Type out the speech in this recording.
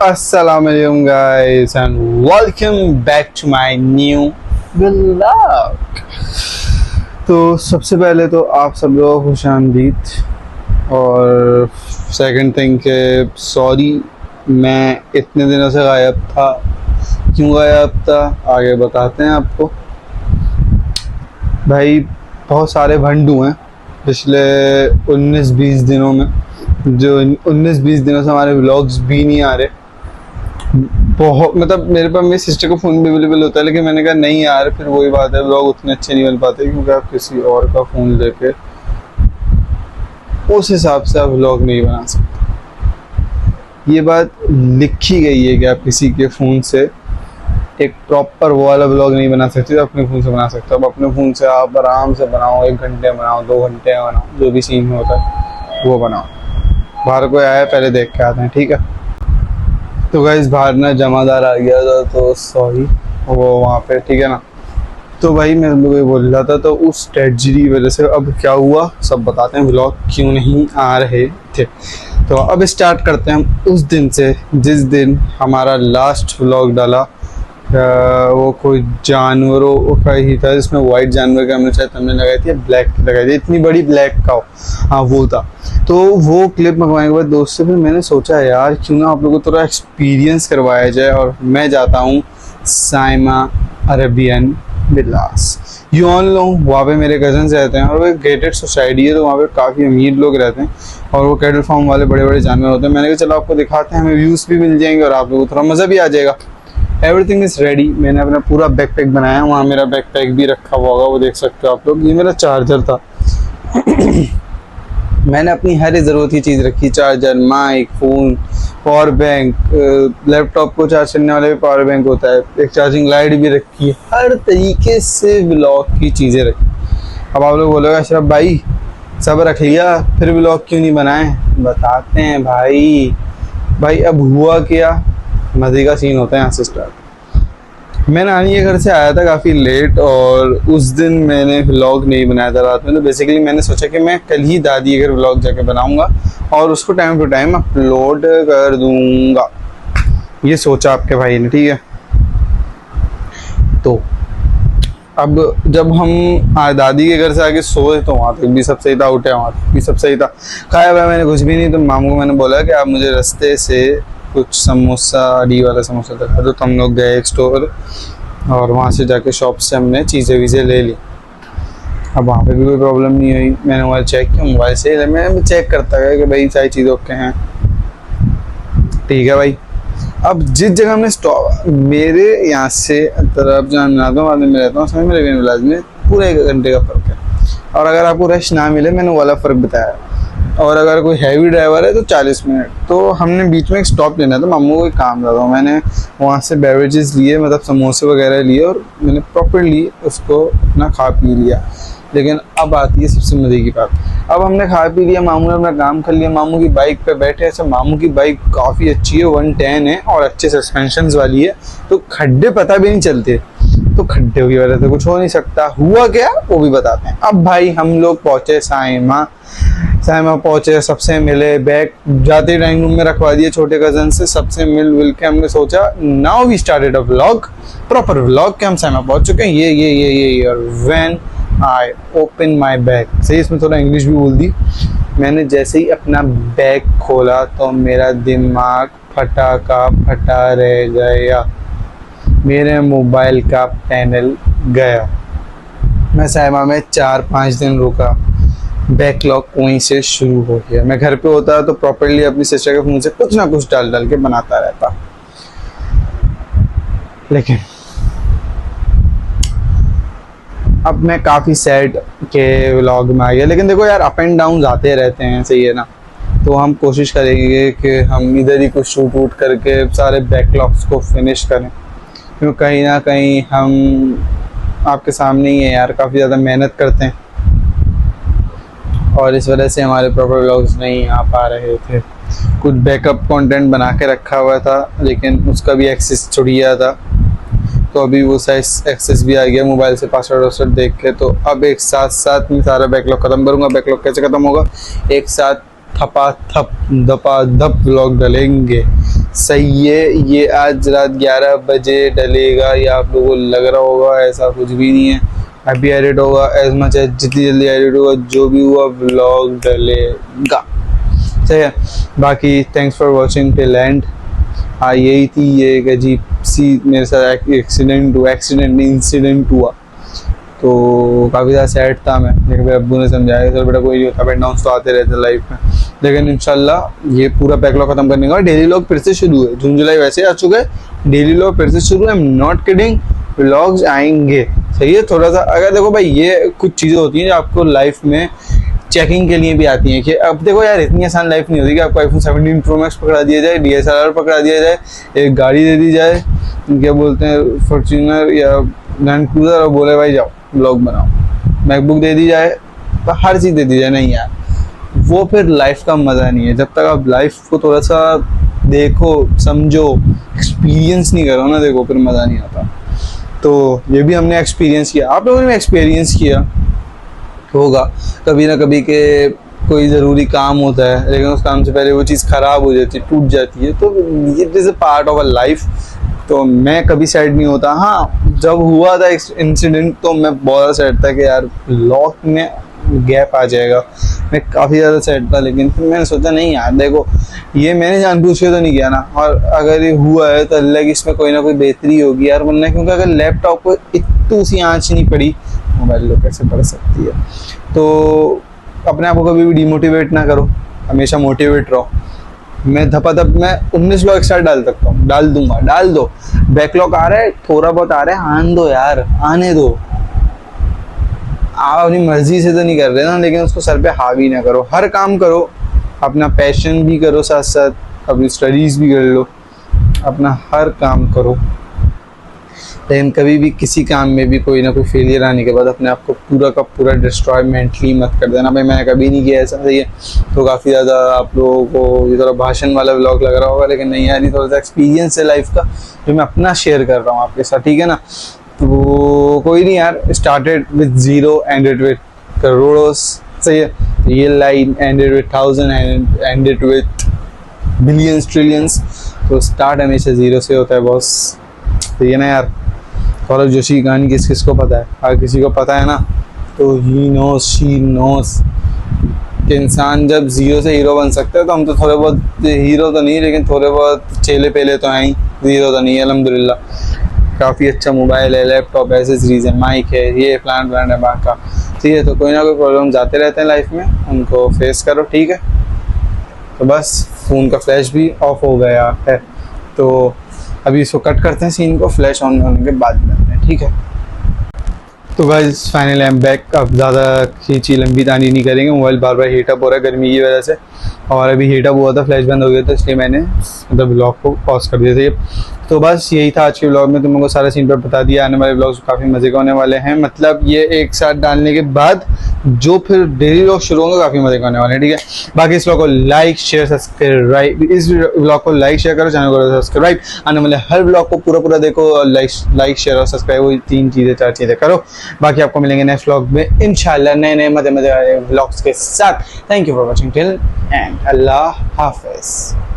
Assalamualaikum guys and welcome back to my new vlog। तो सबसे पहले तो आप सब लोग खुशामदीद और सेकंड थिंग के सॉरी मैं इतने दिनों से गायब था। क्यों गायब था आगे बताते हैं आपको। भाई बहुत सारे भंडू हैं पिछले 19-20 दिनों में, जो 19-20 दिनों से हमारे व्लॉग्स भी नहीं आ रहे। बहुत मतलब मेरे पास मेरी सिस्टर का फ़ोन भी अवेलेबल होता है, लेकिन मैंने कहा नहीं यार, फिर वही बात है, व्लॉग उतने अच्छे नहीं बन पाते क्योंकि आप किसी और का फ़ोन लेके उस हिसाब से आप व्लॉग नहीं बना सकते। ये बात लिखी गई है कि आप किसी के फ़ोन से एक प्रॉपर वो वाला व्लॉग नहीं बना सकते, अपने फ़ोन से बना सकते हो। अब अपने फ़ोन से आप आराम से बनाओ, 1 घंटे बनाओ, 2 घंटे बनाओ, जो भी सीन होता है वो बनाओ। बाहर कोई आया पहले देख के आते हैं, ठीक है। तो गाइस बाहर ना जमादार आ गया था, तो सॉरी वो वहाँ पे, ठीक है ना। तो भाई मैं लोग बोल रहा था, तो उस ट्रेजेडी वजह से अब क्या हुआ सब बताते हैं, व्लॉग क्यों नहीं आ रहे थे। तो अब स्टार्ट करते हैं हम उस दिन से जिस दिन हमारा लास्ट व्लॉग डाला। वो कोई जानवरों का ही था, जिसमें वाइट जानवर का हमने शायद हमने लगाई थी, ब्लैक लगाई थी, इतनी बड़ी ब्लैक काऊ, हाँ वो था। तो वो क्लिप मंगवाने के बाद दोस्त से फिर मैंने सोचा यार क्यों ना आप लोगों को थोड़ा एक्सपीरियंस करवाया जाए, और मैं जाता हूँ Saima Arabian Vilas. You all know वहाँ पे मेरे कजन्स रहते हैं और वो एक गेटेड सोसाइटी है, तो वहाँ पे काफ़ी अमीर लोग रहते हैं और वो कैटल फार्म वाले बड़े बड़े जानवर होते हैं। मैंने कहा चलो आपको दिखाते हैं, हमें व्यूज़ भी मिल जाएंगे और आप लोगों को थोड़ा मज़ा भी आ जाएगा। Everything is ready. मैंने अपना पूरा बैकपैक बनाया, वहाँ मेरा बैकपैक भी रखा हुआ होगा, वो देख सकते हो आप लोग। ये मेरा चार्जर था मैंने अपनी हर ज़रूरत की चीज़ रखी, charger, mic, phone, power bank, laptop को चार्ज करने वाले भी पावर बैंक होता है, एक चार्जिंग लाइट भी रखी है, हर तरीके से व्लॉग की चीज़ें रखी। अब आप लोग बोलोगे अशरफ भाई सब रख लिया फिर व्लॉग क्यों नहीं बनाए, बताते हैं भाई। अब हुआ क्या, मज़े का सीन होता है यहाँ से स्टार्ट। मैं नानी के घर से आया था काफ़ी लेट और उस दिन मैंने व्लॉग नहीं बनाया था रात में। तो बेसिकली मैंने सोचा कि मैं कल ही दादी के घर व्लॉग जाके बनाऊंगा और उसको टाइम टू टाइम अपलोड कर दूंगा, ये सोचा आपके भाई ने, ठीक है। तो अब जब हम दादी के घर से आके सोए तो वहाँ तक भी सब सही था, उठे वहाँ तक भी सब सही था। खाया भाई मैंने कुछ भी नहीं। तो मामू को मैंने बोला कि आप मुझे रास्ते से कुछ समोसा, डी वाला समोसा दिखा दो। तो हम लोग गए एक स्टोर और वहाँ से जाके शॉप से हमने चीज़ें वीज़ें ले ली। अब वहाँ पे भी कोई प्रॉब्लम नहीं हुई। मैंने मोबाइल चेक किया, मोबाइल से मैं चेक करता गया कि भाई सारी चीज़ें ओके हैं, ठीक है भाई। अब जिस जगह हमने स्टॉप, मेरे यहाँ से तरफ जहाँ मैं आता हूँ, बाद में रहता हूँ, समय मेरे विलाज में पूरे 1 घंटे का फ़र्क है। और अगर आपको रश ना मिले, मैंने वो वाला फ़र्क बताया, और अगर कोई हैवी ड्राइवर है तो 40 मिनट। तो हमने बीच में एक स्टॉप लेना था, मामू को एक काम था, तो मैंने वहाँ से बेवरेजेस लिए, मतलब समोसे वगैरह लिए और मैंने प्रॉपर्ली उसको अपना खा पी लिया। लेकिन अब आती है सबसे मज़े की बात। अब हमने खा पी लिया, मामू ने अपना काम कर लिया, मामू की बाइक पे बैठे। अच्छा मामू की बाइक काफ़ी अच्छी है, 110 है और अच्छे सस्पेंशंस वाली है, तो खड्डे पता भी नहीं चलते। तो खड्डे की वजह से कुछ हो नहीं सकता। हुआ क्या वो भी बताते हैं। अब भाई हम लोग पहुँचे साइमा पहुँचे, सबसे मिले, बैग जाते ड्राइंग रूम में रखवा दिए छोटे कजन से, सबसे मिल के हमने सोचा now we started a vlog, proper vlog के हम साइमा पहुँच चुके हैं। ये और when I open my bag, सही इसमें थोड़ा इंग्लिश भी बोल दी। मैंने जैसे ही अपना बैग खोला तो मेरा दिमाग फटा का फटा रह गया, मेरे मोबाइल का पैनल गया। मैं साइमा में 4-5 दिन रुका, बैकलॉग वहीं से शुरू हो गया। मैं घर पे होता तो प्रॉपर्ली अपनी सिस्टर के फोन से कुछ ना कुछ डाल के बनाता रहता, लेकिन अब मैं काफ़ी सैड के व्लॉग में आ गया। लेकिन देखो यार, अप एंड डाउन आते रहते हैं, सही है ना। तो हम कोशिश करेंगे कि हम इधर ही कुछ शूट वूट करके सारे बैकलॉग्स को फिनिश करें, क्योंकि कहीं ना कहीं हम आपके सामने ही है यार, काफ़ी ज़्यादा मेहनत करते हैं और इस वजह से हमारे प्रॉपर व्लॉग्स नहीं आ पा रहे थे। कुछ बैकअप कंटेंट बना के रखा हुआ था, लेकिन उसका भी एक्सेस छुट गया था, तो अभी वो एक्सेस भी आ गया मोबाइल से, पासवर्ड वासवर्ड देख के। तो अब एक साथ मैं सारा बैकलॉग ख़त्म करूँगा। बैकलॉग कैसे ख़त्म होगा, एक साथ थपा थप दपा धप व्लॉग डलेंगे, सही है। ये आज रात 11 बजे डलेगा, या आप लोगों को लग रहा होगा, ऐसा कुछ भी नहीं है। अभी एडिट होगा, एज मच एज जितनी जल्दी एडिट होगा, जो भी हुआ व्लॉग डलेगा, सही है। बाकी thanks for watching till and. हाँ, यही थी, ये एक अजीब सी मेरे साथ इंसिडेंट हुआ, तो काफ़ी ज़्यादा सैड था मैं। लेकिन मेरे अब्बू ने समझाया सर बेटा कोई नहीं होता, अप एंड डाउन्स तो आते रहते लाइफ में, लेकिन इंशाल्लाह ये पूरा बैकलॉग खत्म करने का। डेली व्लॉग फिर से शुरू है, जून जुलाई वैसे आ चुका है, डेली व्लॉग फिर से शुरू है। I am not kidding, vlogs आएंगे, सही है। थोड़ा सा अगर देखो भाई, ये कुछ चीज़ें होती हैं जो आपको लाइफ में चेकिंग के लिए भी आती हैं कि अब देखो यार, इतनी आसान लाइफ नहीं होती कि आपको iPhone 17 Pro Max पकड़ा दिया जाए, DSLR पकड़ा दिया जाए, एक गाड़ी दे दी जाए, क्या बोलते हैं फॉर्च्यूनर या लैंड क्रूजर, और बोले भाई जाओ व्लॉग बनाओ, मैकबुक दे दी जाए, तो हर चीज़ दे दी जाए। नहीं यार, वो फिर लाइफ का मज़ा नहीं है। जब तक आप लाइफ को थोड़ा सा देखो, समझो, एक्सपीरियंस नहीं करो ना, देखो फिर मज़ा नहीं आता। तो ये भी हमने एक्सपीरियंस किया, आप लोगों ने भी एक्सपीरियंस किया होगा कभी ना कभी के कोई ज़रूरी काम होता है, लेकिन उस काम से पहले वो चीज़ ख़राब हो जाती है, टूट जाती है, तो it is a part of a life. तो मैं कभी सैड नहीं होता। हाँ, जब हुआ था इंसिडेंट तो मैं बहुत सैड था कि यार व्लॉग में गैप आ जाएगा, मैं काफ़ी ज़्यादा सैड था। लेकिन फिर मैंने सोचा नहीं यार, देखो ये मैंने जानबूझ के तो नहीं किया ना, और अगर ये हुआ है तो अल्लाह की इसमें कोई ना कोई बेहतरी होगी यार, वरना क्योंकि अगर लैपटॉप को इतनी सी आँच नहीं पड़ी, मोबाइल लो कैसे पड़ सकती है। तो अपने आप को कभी भी डिमोटिवेट ना करो, हमेशा मोटिवेट रहो। मैं धपाधप मैं 19 व्लॉग एक्स्ट्रा डाल सकता हूँ, डाल दूंगा, डाल दो। बैकलॉग आ रहा है, थोड़ा बहुत आ रहा है, आने दो यार, आने दो। आप अपनी मर्जी से तो नहीं कर रहे ना, लेकिन उसको सर पे हावी ना करो। हर काम करो, अपना पैशन भी करो, साथ साथ अपनी स्टडीज़ भी कर लो, अपना हर काम करो। लेकिन कभी भी किसी काम में भी कोई ना कोई फेलियर आने के बाद अपने आप को पूरा का पूरा डिस्ट्रॉय मेंटली मत कर देना। भाई मैंने कभी नहीं किया ऐसा, सही है। तो काफ़ी ज़्यादा आप लोगों को ये थोड़ा भाषण वाला व्लॉग लग रहा होगा, लेकिन नहीं यार, ये थोड़ा सा एक्सपीरियंस है लाइफ का जो मैं अपना शेयर कर रहा हूँ आपके साथ, ठीक है ना। तो कोई नहीं यार, started with zero ended with करोड़ों, सही है। Real line ended with 1000 ended with billions trillions. तो स्टार्ट हमेशा जीरो से होता है बॉस, तो ये ना यार। सौरभ जोशी की कहानी किस किस को पता है? अगर किसी को पता है ना, तो ही नोस, शी नोस कि इंसान जब जीरो से हीरो बन सकता है। तो हम तो थोड़े बहुत हीरो तो नहीं, लेकिन थोड़े बहुत चेले पेले तो हैं ही, ज़ीरो तो नहीं है अल्हम्दुलिल्लाह। काफ़ी अच्छा मोबाइल है, लैपटॉप है, एसेसरीज है, माइक है, ये प्लान है बाका, ठीक है। तो कोई ना कोई प्रॉब्लम आते रहते हैं लाइफ में, उनको फेस करो, ठीक है। तो बस फ़ोन का फ्लैश भी ऑफ हो गया है, तो अभी इसको कट करते हैं सीन को, फ्लैश ऑन होने के बाद करते हैं, ठीक है। तो guys finally I am back. अब ज़्यादा खींची लंबी तानी नहीं करेंगे, मोबाइल बार बार हीटअप हो रहा है गर्मी की वजह से, और अभी हीटअप हुआ था, फ्लैश बंद हो गया था, इसलिए मैंने मतलब ब्लॉग को पॉज कर दिया था। तो बस यही था आज के ब्लॉग में, तुम लोगों को सारा सीन पर बता दिया। आने वाले ब्लॉग्स काफ़ी मज़े के होने वाले हैं, मतलब ये एक साथ डालने के बाद जो फिर डेली ब्लॉग शुरू होंगे काफ़ी मज़े के होने वाले हैं, ठीक है। बाकी इस ब्लॉग को लाइक शेयर सब्सक्राइब, इस ब्लॉग को लाइक शेयर करो, चैनल को सब्सक्राइब। आने वाले हर ब्लॉग को पूरा देखो, लाइक शेयर और सब्सक्राइब, वही 3 चीज़ें 4 चीज़ें करो। बाकी आपको मिलेंगे नेक्स्ट व्लॉग में इंशाल्लाह, नए मज़े वाले व्लॉग्स के साथ। Thank you for watching till end अल्लाह हाफिज़।